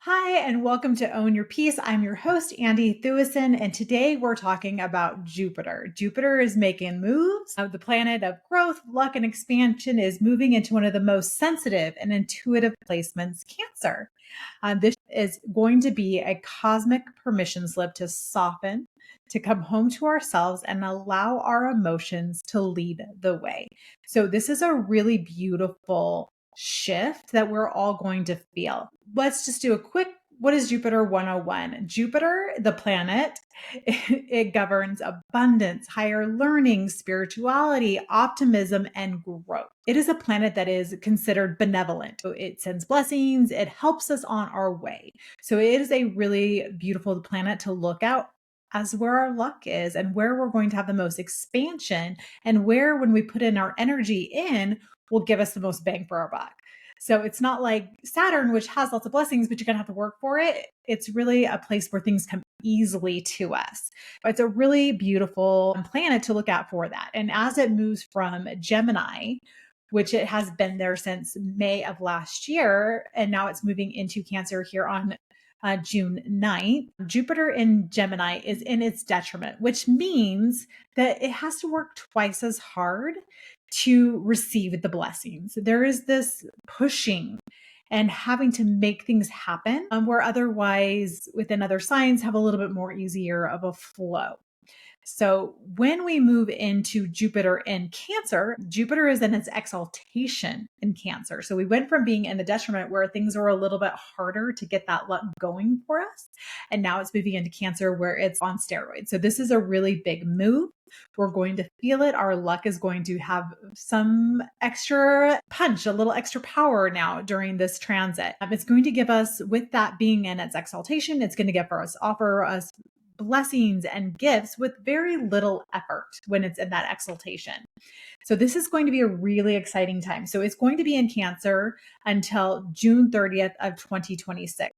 Hi, and welcome to Own Your Peace. I'm your host, Andy Thewison, and today we're talking about Jupiter. Jupiter is making moves. The planet of growth, luck, and expansion is moving into one of the most sensitive and intuitive placements, Cancer. This is going to be a cosmic permission slip to soften, to come home to ourselves, and allow our emotions to lead the way. So, this is a really beautiful shift that we're all going to feel. Let's just do a quick what is Jupiter 101? Jupiter, the planet, it governs abundance, higher learning, spirituality, optimism, and growth. It is a planet that is considered benevolent. So it sends blessings, it helps us on our way. So it is a really beautiful planet to look out as where our luck is and where we're going to have the most expansion and where, when we put in our energy in, will give us the most bang for our buck. So it's not like Saturn, which has lots of blessings, but you're going to have to work for it. It's really a place where things come easily to us. It's a really beautiful planet to look out for that. And as it moves from Gemini, which it has been there since May of last year, and now it's moving into Cancer here on June 9th, Jupiter in Gemini is in its detriment, which means that it has to work twice as hard to receive the blessings. There is this pushing and having to make things happen where otherwise within other signs have a little bit more easier of a flow. So when we move into Jupiter in Cancer, Jupiter is in its exaltation in Cancer. So we went from being in the detriment where things are a little bit harder to get that luck going for us. And now it's moving into Cancer where it's on steroids. So this is a really big move. We're going to feel it. Our luck is going to have some extra punch, a little extra power now during this transit. It's going to give us, with that being in its exaltation, it's going to offer us blessings and gifts with very little effort when it's in that exaltation. So this is going to be a really exciting time. So it's going to be in Cancer until June 30th of 2026.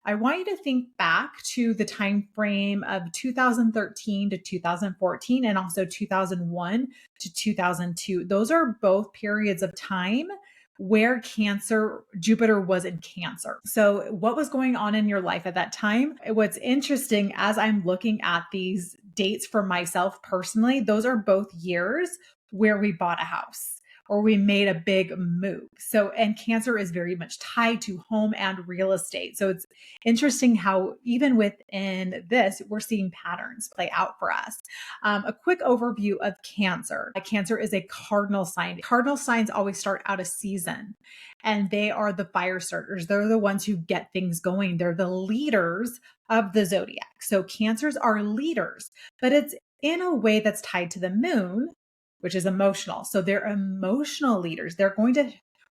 I want you to think back to the time frame of 2013 to 2014 and also 2001 to 2002. Those are both periods of time where Jupiter was in Cancer. So what was going on in your life at that time? What's interesting as I'm looking at these dates for myself personally, those are both years where we bought a house or we made a big move. So, and Cancer is very much tied to home and real estate. So it's interesting how even within this, we're seeing patterns play out for us. A quick overview of Cancer. Cancer is a cardinal sign. Cardinal signs always start out a season and they are the fire starters. They're the ones who get things going. They're the leaders of the zodiac. So Cancers are leaders, but it's in a way that's tied to the moon, which is emotional. So they're emotional leaders. They're going to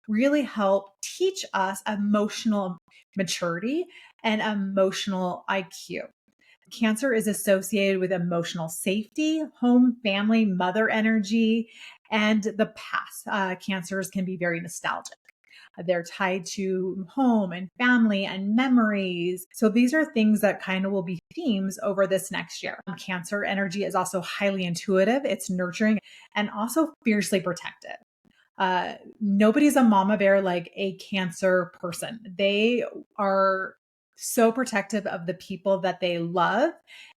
really help teach us emotional maturity and emotional IQ. Cancer is associated with emotional safety, home, family, mother energy, and the past. Cancers can be very nostalgic. They're tied to home and family and memories. So these are things that kind of will be themes over this next year. Cancer energy is also highly intuitive, it's nurturing, and also fiercely protective. Nobody's a mama bear like a Cancer person. They are so protective of the people that they love.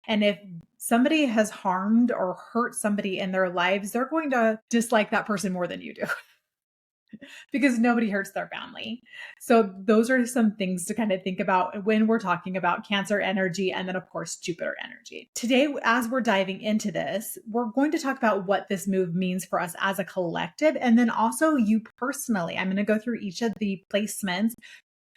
And if somebody has harmed or hurt somebody in their lives, they're going to dislike that person more than you do because nobody hurts their family. So those are some things to kind of think about when we're talking about Cancer energy and then of course Jupiter energy. Today, as we're diving into this, we're going to talk about what this move means for us as a collective and then also you personally. I'm going to go through each of the placements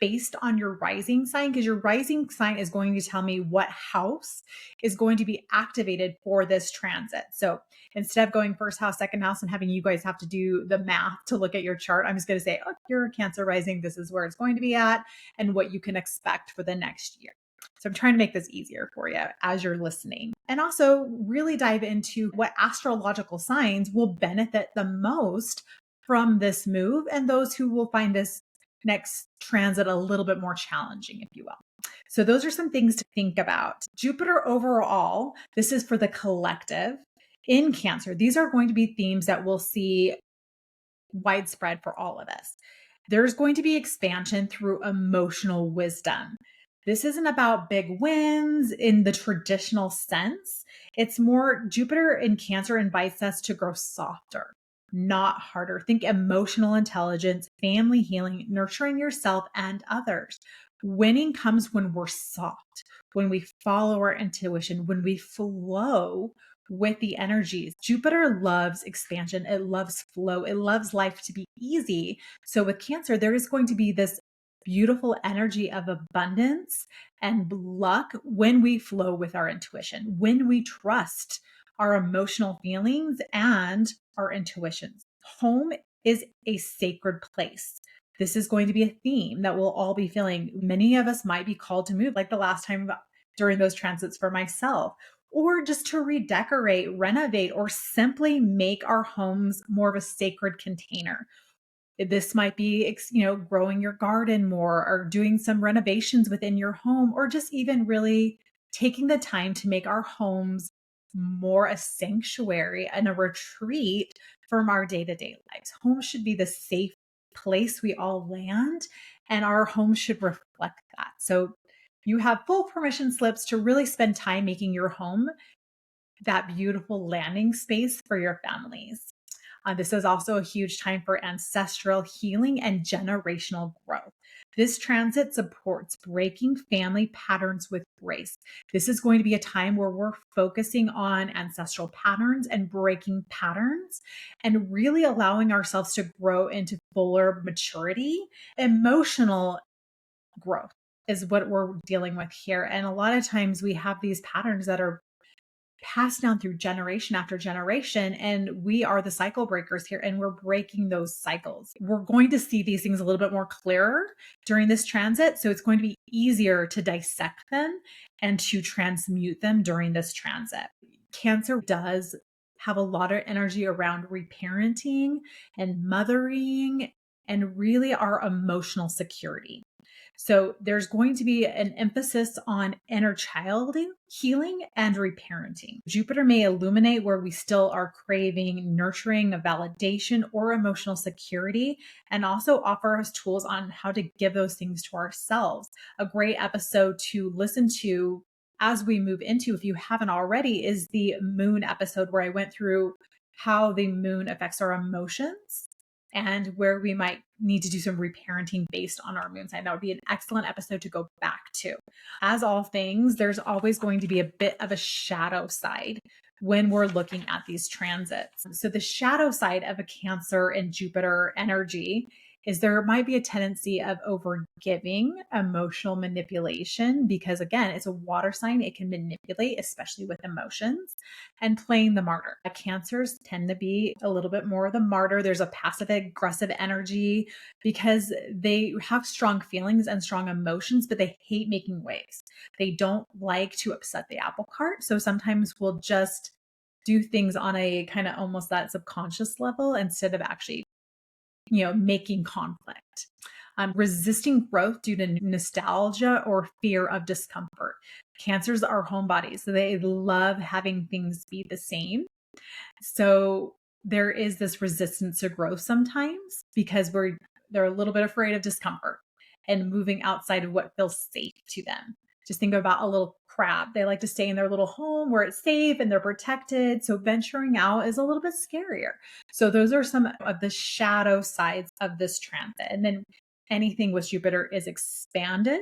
based on your rising sign because your rising sign is going to tell me what house is going to be activated for this transit. So instead of going first house, second house, and having you guys have to do the math to look at your chart, I'm just going to say, oh, you're a Cancer rising. This is where it's going to be at and what you can expect for the next year. So I'm trying to make this easier for you as you're listening and also really dive into what astrological signs will benefit the most from this move and those who will find this next transit a little bit more challenging, if you will. So those are some things to think about. Jupiter overall, this is for the collective in Cancer. These are going to be themes that we'll see widespread for all of us. There's going to be expansion through emotional wisdom. This isn't about big wins in the traditional sense. It's more Jupiter in Cancer invites us to grow softer, not harder. Think emotional intelligence, family healing, nurturing yourself and others. Winning comes when we're soft, when we follow our intuition, when we flow with the energies. Jupiter loves expansion, it loves flow, it loves life to be easy. So with Cancer, there is going to be this beautiful energy of abundance and luck when we flow with our intuition, when we trust our emotional feelings and our intuitions. Home is a sacred place. This is going to be a theme that we'll all be feeling. Many of us might be called to move, like the last time during those transits for myself, or just to redecorate, renovate, or simply make our homes more of a sacred container. This might be, growing your garden more or doing some renovations within your home, or just even really taking the time to make our homes more a sanctuary and a retreat from our day to day lives. Home should be the safe place we all land, and our home should reflect that. So you have full permission slips to really spend time making your home that beautiful landing space for your families. This is also a huge time for ancestral healing and generational growth. This transit supports breaking family patterns with grace. This is going to be a time where we're focusing on ancestral patterns and breaking patterns and really allowing ourselves to grow into fuller maturity. Emotional growth is what we're dealing with here. And a lot of times we have these patterns that are passed down through generation after generation. And we are the cycle breakers here, and we're breaking those cycles. We're going to see these things a little bit more clearer during this transit. So it's going to be easier to dissect them and to transmute them during this transit. Cancer does have a lot of energy around reparenting and mothering and really our emotional security. So there's going to be an emphasis on inner child healing and reparenting. Jupiter may illuminate where we still are craving nurturing, a validation, or emotional security, and also offer us tools on how to give those things to ourselves. A great episode to listen to as we move into, if you haven't already, is the moon episode where I went through how the moon affects our emotions and where we might need to do some reparenting based on our moon sign. That would be an excellent episode to go back to. As all things, there's always going to be a bit of a shadow side when we're looking at these transits. So the shadow side of a Cancer and Jupiter energy is there might be a tendency of overgiving, emotional manipulation, because again, it's a water sign. It can manipulate, especially with emotions, and playing the martyr. Cancers tend to be a little bit more the martyr. There's a passive aggressive energy because they have strong feelings and strong emotions, but they hate making waves. They don't like to upset the apple cart. So sometimes we'll just do things on a kind of almost that subconscious level instead of actually making conflict. Resisting growth due to nostalgia or fear of discomfort. Cancers are homebodies, so they love having things be the same. So there is this resistance to growth sometimes because they're a little bit afraid of discomfort and moving outside of what feels safe to them. Just think about a little crab. They like to stay in their little home where it's safe and they're protected. So venturing out is a little bit scarier. So those are some of the shadow sides of this transit. And then anything with Jupiter is expanded.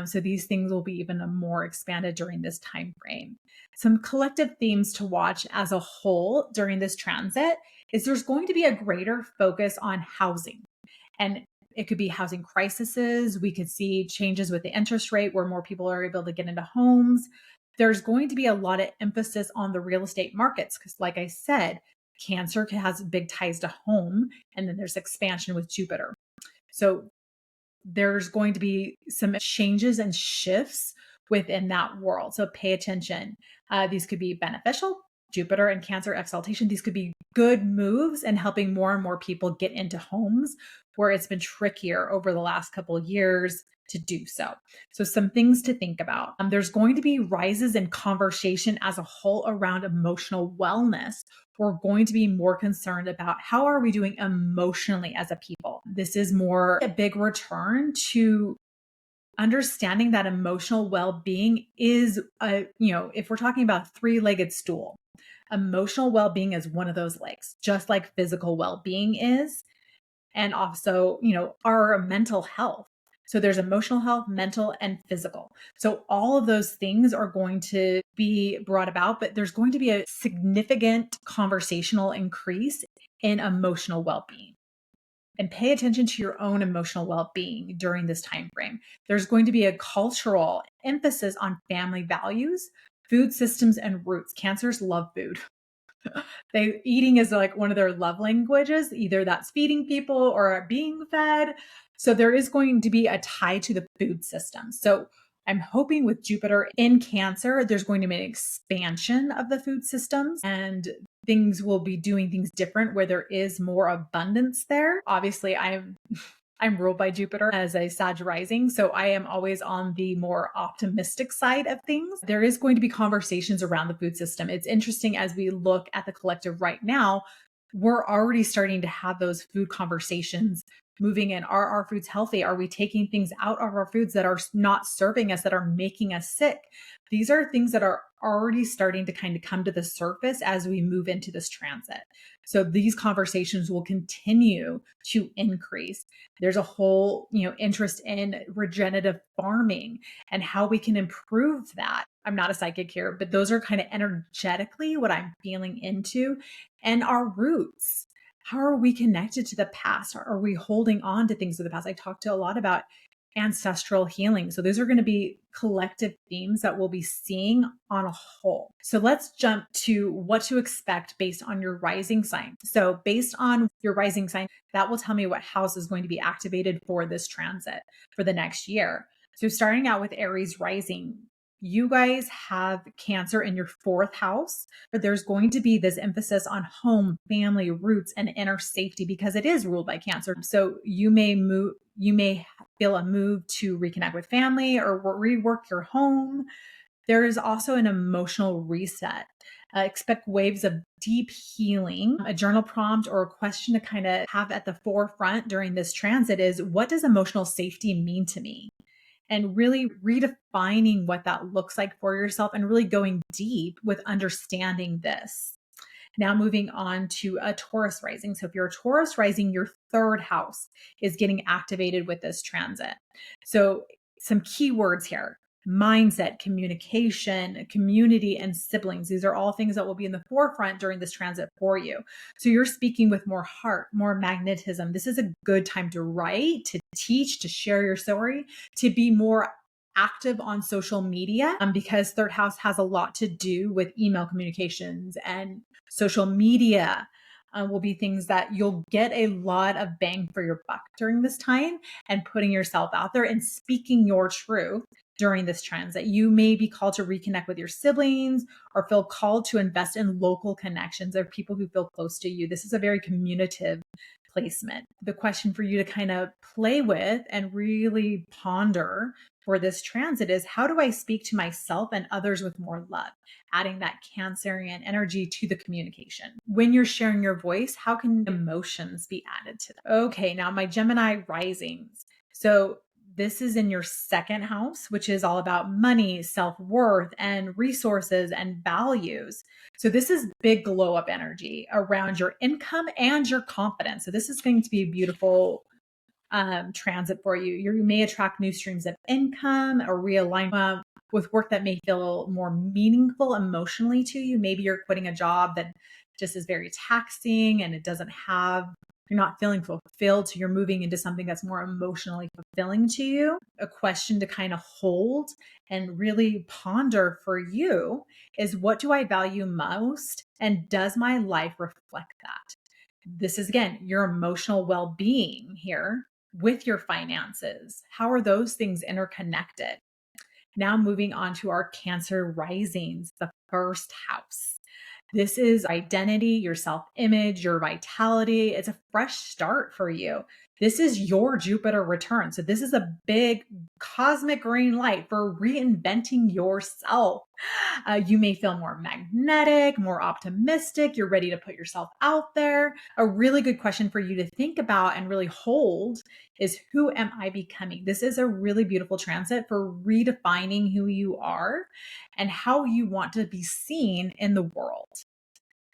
So these things will be even more expanded during this time frame. Some collective themes to watch as a whole during this transit is there's going to be a greater focus on housing. And it could be housing crises. We could see changes with the interest rate where more people are able to get into homes. There's going to be a lot of emphasis on the real estate markets because, like I said, Cancer has big ties to home, and then there's expansion with Jupiter. So there's going to be some changes and shifts within that world. So pay attention. These could be beneficial. Jupiter and Cancer exaltation. These could be good moves and helping more and more people get into homes where it's been trickier over the last couple of years to do so. So, some things to think about. There's going to be rises in conversation as a whole around emotional wellness. We're going to be more concerned about how are we doing emotionally as a people. This is more a big return to understanding that emotional well-being is if we're talking about a three-legged stool, emotional well-being is one of those legs, just like physical well-being is, and also, our mental health. So there's emotional health, mental, and physical. So all of those things are going to be brought about, but there's going to be a significant conversational increase in emotional well-being. And pay attention to your own emotional well-being during this time frame. There's going to be a cultural emphasis on family values, food systems, and roots. Cancers love food. Eating is like one of their love languages. Either that's feeding people or being fed. So there is going to be a tie to the food system. So I'm hoping with Jupiter in Cancer, there's going to be an expansion of the food systems, and things will be doing things different where there is more abundance there. Obviously, I'm ruled by Jupiter as a Sag rising, so I am always on the more optimistic side of things. There is going to be conversations around the food system. It's interesting as we look at the collective right now, we're already starting to have those food conversations moving in. Are our foods healthy? Are we taking things out of our foods that are not serving us, that are making us sick? These are things that are already starting to kind of come to the surface as we move into this transit. So these conversations will continue to increase. There's a whole, interest in regenerative farming and how we can improve that. I'm not a psychic here, but those are kind of energetically what I'm feeling into, and our roots. How are we connected to the past? Are we holding on to things of the past? I talked to a lot about ancestral healing. So those are going to be collective themes that we'll be seeing on a whole. So let's jump to what to expect based on your rising sign. So based on your rising sign, that will tell me what house is going to be activated for this transit for the next year. So starting out with Aries rising, you guys have Cancer in your fourth house, but there's going to be this emphasis on home, family, roots, and inner safety because it is ruled by Cancer. So you may feel a move to reconnect with family or rework your home. There is also an emotional reset. Expect waves of deep healing. A journal prompt or a question to kind of have at the forefront during this transit is, what does emotional safety mean to me? And really redefining what that looks like for yourself and really going deep with understanding this. Now moving on to a Taurus rising. So if you're a Taurus rising, your third house is getting activated with this transit. So some keywords here: mindset, communication, community, and siblings. These are all things that will be in the forefront during this transit for you. So you're speaking with more heart, more magnetism. This is a good time to write, to teach, to share your story, to be more active on social media, because third house has a lot to do with email communications, and social media will be things that you'll get a lot of bang for your buck during this time, and putting yourself out there and speaking your truth during this transit. You may be called to reconnect with your siblings or feel called to invest in local connections or people who feel close to you. This is a very communicative placement. The question for you to kind of play with and really ponder for this transit is, how do I speak to myself and others with more love? Adding that Cancerian energy to the communication. When you're sharing your voice, how can emotions be added to that? Okay, now my Gemini risings. So this is in your second house, which is all about money, self-worth, and resources and values. So this is big glow up energy around your income and your confidence. So this is going to be a beautiful transit for you. You may attract new streams of income or realign with work that may feel more meaningful emotionally to you. Maybe you're quitting a job that just is very taxing and you're not feeling fulfilled. So you're moving into something that's more emotionally fulfilling to you. A question to kind of hold and really ponder for you is, what do I value most? And does my life reflect that? This is, again, your emotional well-being here with your finances. How are those things interconnected? Now moving on to our Cancer risings, the first house. This is identity, your self-image, your vitality. It's a fresh start for you. This is your Jupiter return. So this is a big cosmic green light for reinventing yourself. You may feel more magnetic, more optimistic. You're ready to put yourself out there. A really good question for you to think about and really hold is, who am I becoming? This is a really beautiful transit for redefining who you are and how you want to be seen in the world.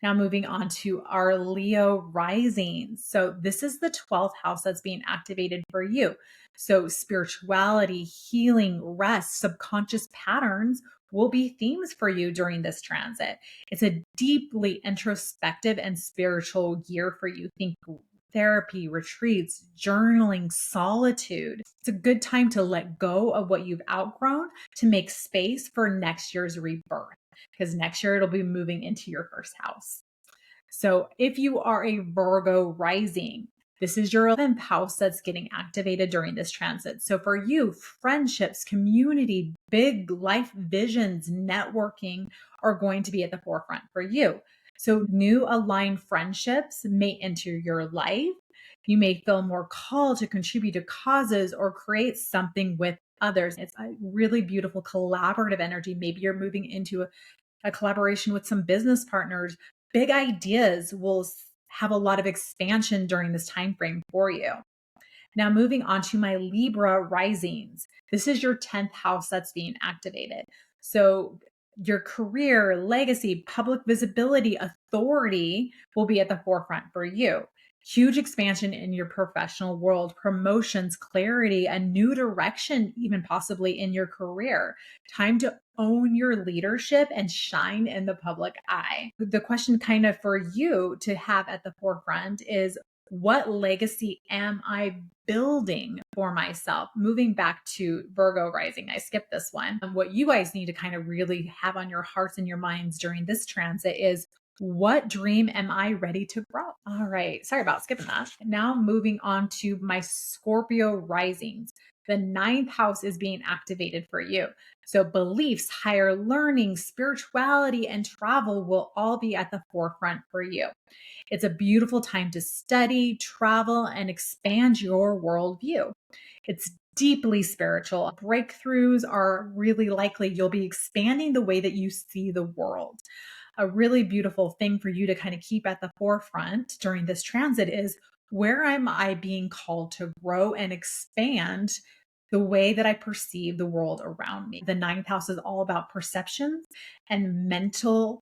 Now, moving on to our Leo rising. So, this is the 12th house that's being activated for you. So, spirituality, healing, rest, subconscious patterns will be themes for you during this transit. It's a deeply introspective and spiritual year for you. Think therapy, retreats, journaling, solitude. It's a good time to let go of what you've outgrown to make space for next year's rebirth, because next year it'll be moving into your first house. So if you are a Virgo rising, this is your 11th house that's getting activated during this transit. So for you, friendships, community, big life visions, networking are going to be at the forefront for you. So new aligned friendships may enter your life. You may feel more called to contribute to causes or create something with others. It's a really beautiful collaborative energy. Maybe you're moving into a collaboration with some business partners. Big ideas will have a lot of expansion during this time frame for you. Now, moving on to my Libra risings. This is your 10th house that's being activated. So, your career, legacy, public visibility, authority will be at the forefront for you. Huge expansion in your professional world, promotions, clarity, a new direction, even possibly in your career. Time to own your leadership and shine in the public eye. The question, kind of for you to have at the forefront, is, what legacy am I building for myself? Moving back to Virgo rising, I skipped this one. What you guys need to kind of really have on your hearts and your minds during this transit is, what dream am I ready to grow? All right. Sorry about skipping that. Now moving on to my Scorpio risings. The 9th house is being activated for you. So beliefs, higher learning, spirituality, and travel will all be at the forefront for you. It's a beautiful time to study, travel, and expand your worldview. It's deeply spiritual. Breakthroughs are really likely. You'll be expanding the way that you see the world. A really beautiful thing for you to kind of keep at the forefront during this transit is, where am I being called to grow and expand the way that I perceive the world around me? The 9th house is all about perceptions and mental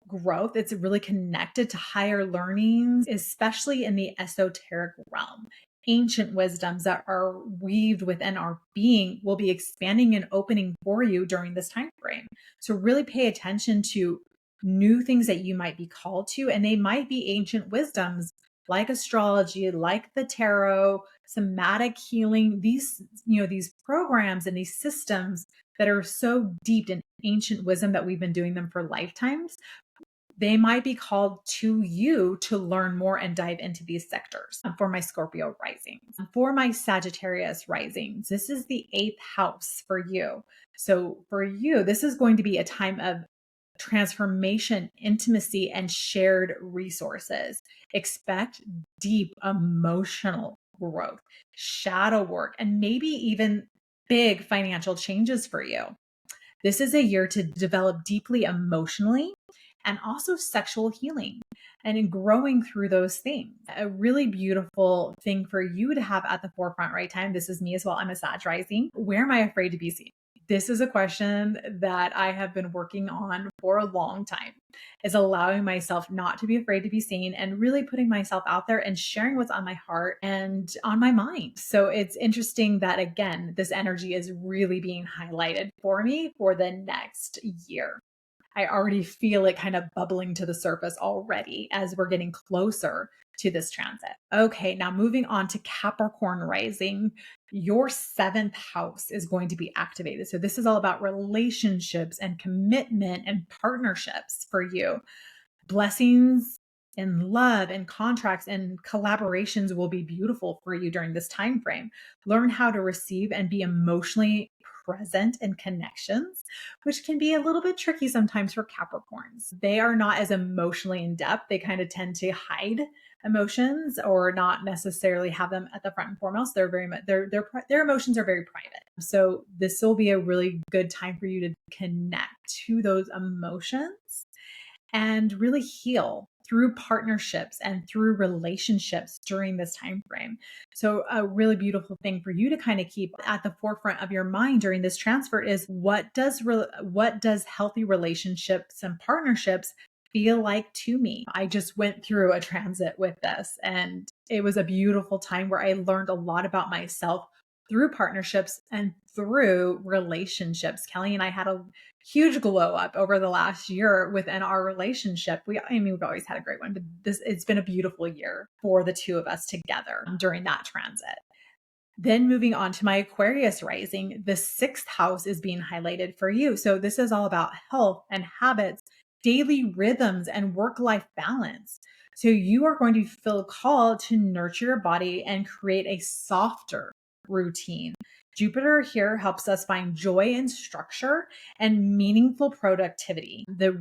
growth. It's really connected to higher learnings, especially in the esoteric realm. Ancient wisdoms that are weaved within our being will be expanding and opening for you during this time frame. So really pay attention to new things that you might be called to, and they might be ancient wisdoms like astrology, like the tarot, somatic healing, these programs and these systems that are so deep in ancient wisdom that we've been doing them for lifetimes. They might be called to you to learn more and dive into these sectors. For my Scorpio risings. For my Sagittarius risings, this is the 8th house for you. So for you, this is going to be a time of transformation, intimacy, and shared resources. Expect deep emotional growth, shadow work, and maybe even big financial changes for you. This is a year to develop deeply emotionally and also sexual healing and in growing through those things. A really beautiful thing for you to have at the forefront right time. This is me as well. I'm a Sag rising. Where am I afraid to be seen? This is a question that I have been working on for a long time, is allowing myself not to be afraid to be seen and really putting myself out there and sharing what's on my heart and on my mind. So it's interesting that, again, this energy is really being highlighted for me for the next year. I already feel it kind of bubbling to the surface already as we're getting closer to this transit. Okay, now moving on to Capricorn rising, your 7th house is going to be activated. So this is all about relationships and commitment and partnerships for you. Blessings and love and contracts and collaborations will be beautiful for you during this time frame. Learn how to receive and be emotionally present in connections, which can be a little bit tricky sometimes for Capricorns. They are not as emotionally in depth. They kind of tend to hide emotions or not necessarily have them at the front and foremost. They're very much their emotions are very private. So this will be a really good time for you to connect to those emotions and really heal through partnerships and through relationships during this time frame. So a really beautiful thing for you to kind of keep at the forefront of your mind during this transfer is what does healthy relationships and partnerships feel like to me? I just went through a transit with this, and it was a beautiful time where I learned a lot about myself through partnerships and through relationships. Kelly and I had a huge glow up over the last year within our relationship. We've always had a great one, but it's been a beautiful year for the two of us together during that transit. Then moving on to my Aquarius rising, the 6th house is being highlighted for you. So this is all about health and habits, daily rhythms, and work-life balance. So you are going to feel called to nurture your body and create a softer routine. Jupiter here helps us find joy and structure and meaningful productivity. The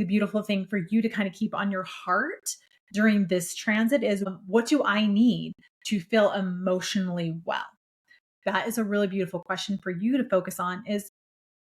beautiful thing for you to kind of keep on your heart during this transit is, what do I need to feel emotionally well? That is a really beautiful question for you to focus on, is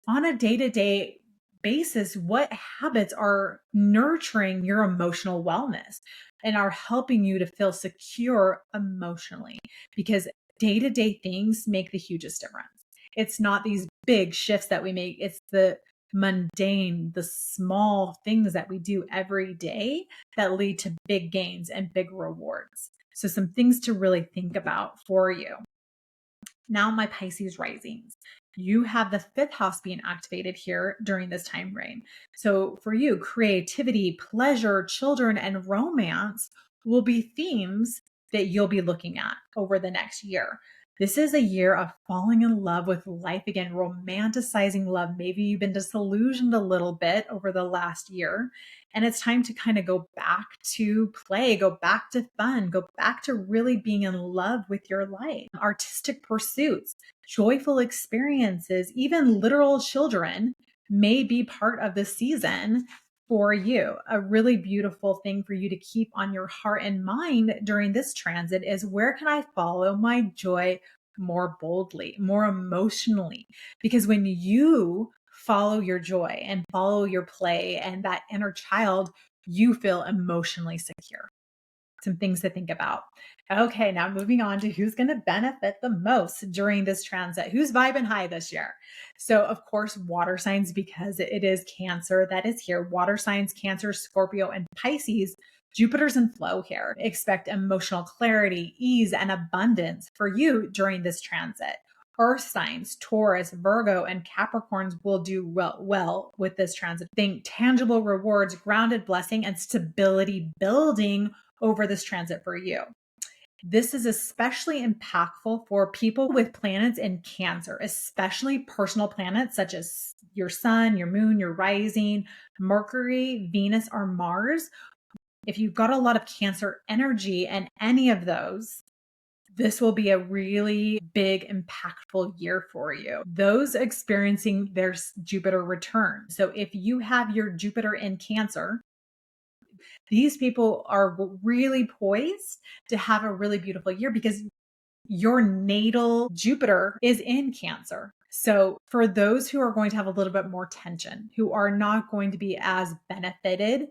on a day-to-day basis, what habits are nurturing your emotional wellness and are helping you to feel secure emotionally? Because day-to-day things make the hugest difference. It's not these big shifts that we make. It's the mundane, the small things that we do every day that lead to big gains and big rewards. So some things to really think about for you. Now, my Pisces risings, you have the 5th house being activated here during this time frame. So for you, creativity, pleasure, children, and romance will be themes that you'll be looking at over the next year. This is a year of falling in love with life again, romanticizing love. Maybe you've been disillusioned a little bit over the last year, and it's time to kind of go back to play, go back to fun, go back to really being in love with your life. Artistic pursuits, joyful experiences, even literal children may be part of the season for you. A really beautiful thing for you to keep on your heart and mind during this transit is, where can I follow my joy more boldly, more emotionally? Because when you follow your joy and follow your play and that inner child, you feel emotionally secure. Some things to think about. Okay, now moving on to who's going to benefit the most during this transit. Who's vibing high this year? So, of course, water signs, because it is Cancer that is here. Water signs, Cancer, Scorpio, and Pisces. Jupiter's in flow here. Expect emotional clarity, ease, and abundance for you during this transit. Earth signs, Taurus, Virgo, and Capricorns will do well with this transit. Think tangible rewards, grounded blessing, and stability building over this transit for you. This is especially impactful for people with planets in Cancer, especially personal planets such as your sun, your moon, your rising, Mercury, Venus, or Mars. If you've got a lot of Cancer energy and any of those, this will be a really big, impactful year for you. Those experiencing their Jupiter return. So if you have your Jupiter in Cancer, these people are really poised to have a really beautiful year, because your natal Jupiter is in Cancer. So for those who are going to have a little bit more tension, who are not going to be as benefited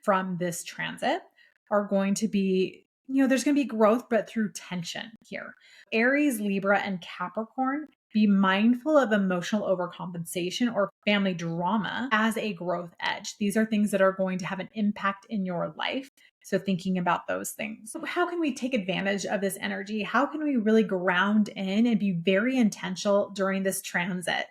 from this transit, are going to be, there's going to be growth, but through tension here. Aries, Libra, and Capricorn, be mindful of emotional overcompensation or family drama as a growth edge. These are things that are going to have an impact in your life. So thinking about those things. So how can we take advantage of this energy? How can we really ground in and be very intentional during this transit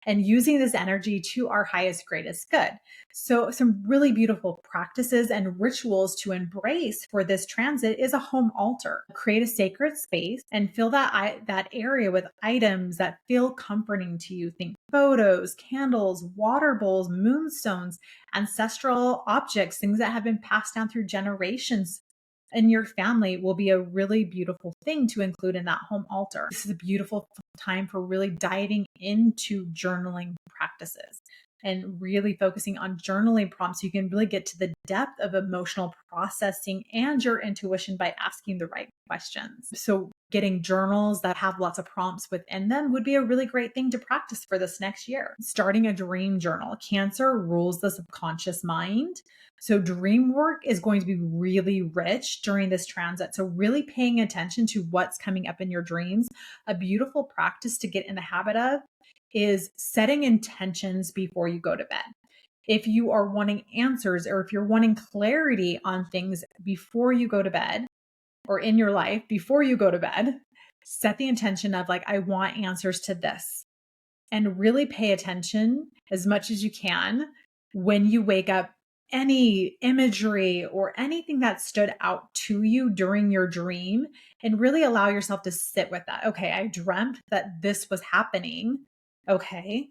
and using this energy to our highest, greatest good? So some really beautiful practices and rituals to embrace for this transit is a home altar. Create a sacred space and fill that area with items that feel comforting to you. Think photos, candles, water bowls, moonstones, ancestral objects, things that have been passed down through generations and your family will be a really beautiful thing to include in that home altar. This is a beautiful time for really diving into journaling practices and really focusing on journaling prompts. You can really get to the depth of emotional processing and your intuition by asking the right questions. So getting journals that have lots of prompts within them would be a really great thing to practice for this next year. Starting a dream journal. Cancer rules the subconscious mind. So dream work is going to be really rich during this transit. So really paying attention to what's coming up in your dreams. A beautiful practice to get in the habit of is setting intentions before you go to bed. If you are wanting answers or if you're wanting clarity on things before you go to bed or in your life before you go to bed, set the intention of like, I want answers to this, and really pay attention as much as you can when you wake up. Any imagery or anything that stood out to you during your dream, and really allow yourself to sit with that. Okay, I dreamt that this was happening. Okay,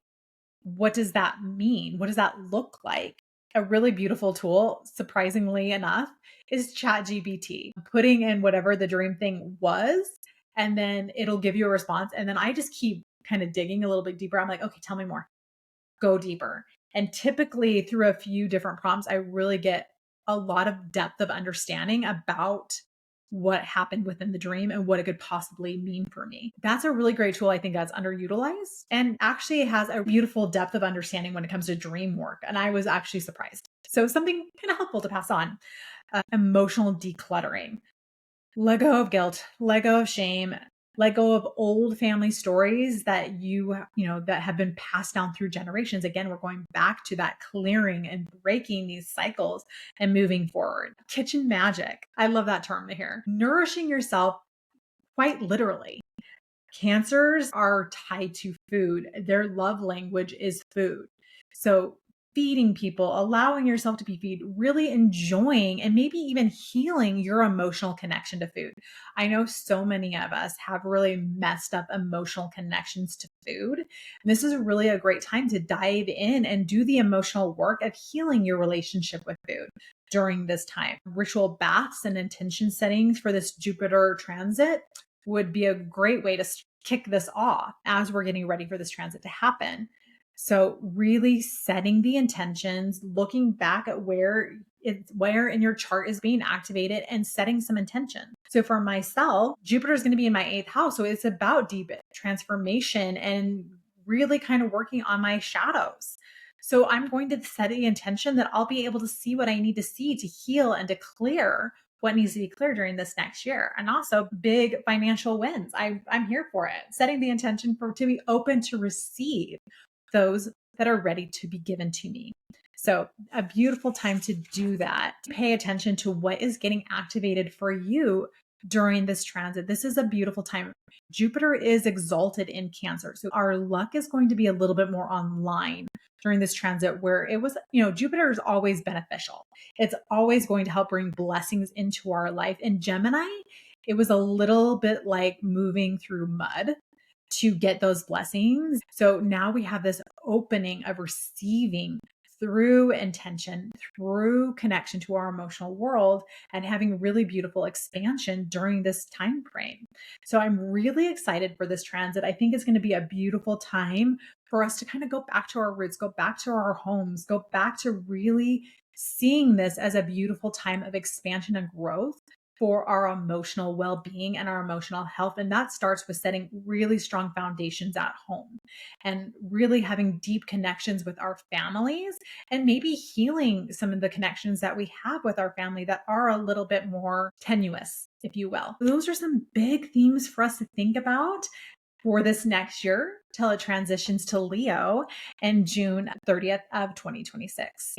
what does that mean? What does that look like? A really beautiful tool, surprisingly enough, is ChatGPT. Putting in whatever the dream thing was, and then it'll give you a response. And then I just keep kind of digging a little bit deeper. I'm like, okay, tell me more, go deeper. And typically, through a few different prompts, I really get a lot of depth of understanding about what happened within the dream and what it could possibly mean for me. That's a really great tool. I think that's underutilized and actually has a beautiful depth of understanding when it comes to dream work. And I was actually surprised. So something kind of helpful to pass on. Emotional decluttering. Let go of guilt, let go of shame, let go of old family stories that that have been passed down through generations. Again, we're going back to that clearing and breaking these cycles and moving forward. Kitchen magic. I love that term to hear. Nourishing yourself quite literally. Cancers are tied to food. Their love language is food. So feeding people, allowing yourself to be fed, really enjoying and maybe even healing your emotional connection to food. I know so many of us have really messed up emotional connections to food. And this is really a great time to dive in and do the emotional work of healing your relationship with food during this time. Ritual baths and intention settings for this Jupiter transit would be a great way to kick this off as we're getting ready for this transit to happen. So really setting the intentions, looking back at where in your chart is being activated and setting some intention. So for myself, Jupiter is going to be in my 8th house. So it's about deep transformation and really kind of working on my shadows. So I'm going to set the intention that I'll be able to see what I need to see to heal and to clear what needs to be clear during this next year. And also big financial wins. I'm here for it. Setting the intention to be open to receive those that are ready to be given to me. So a beautiful time to do that. Pay attention to what is getting activated for you during this transit. This is a beautiful time. Jupiter is exalted in Cancer. So our luck is going to be a little bit more online during this transit, where it was, Jupiter is always beneficial. It's always going to help bring blessings into our life. In Gemini, it was a little bit like moving through mud to get those blessings. So now we have this opening of receiving through intention, through connection to our emotional world, and having really beautiful expansion during this time frame. So I'm really excited for this transit. I think it's going to be a beautiful time for us to kind of go back to our roots, go back to our homes, go back to really seeing this as a beautiful time of expansion and growth for our emotional well-being and our emotional health. And that starts with setting really strong foundations at home and really having deep connections with our families, and maybe healing some of the connections that we have with our family that are a little bit more tenuous, if you will. Those are some big themes for us to think about for this next year till it transitions to Leo in June 30th of 2026.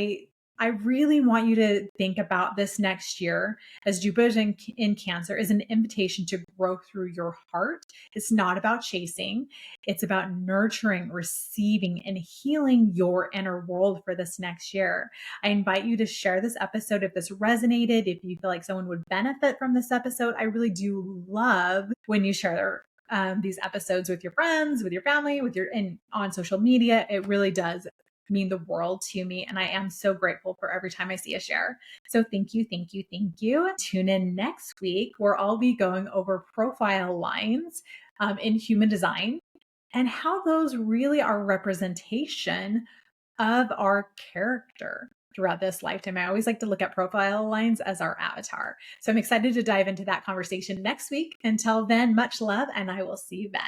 I really want you to think about this next year as Jupiter's in Cancer is an invitation to grow through your heart. It's not about chasing. It's about nurturing, receiving, and healing your inner world for this next year. I invite you to share this episode if this resonated, if you feel like someone would benefit from this episode. I really do love when you share these episodes with your friends, with your family, and on social media. It really does mean the world to me. And I am so grateful for every time I see a share. So thank you, thank you, thank you. Tune in next week where I'll be going over profile lines in human design and how those really are representation of our character throughout this lifetime. I always like to look at profile lines as our avatar. So I'm excited to dive into that conversation next week. Until then, much love, and I will see you then.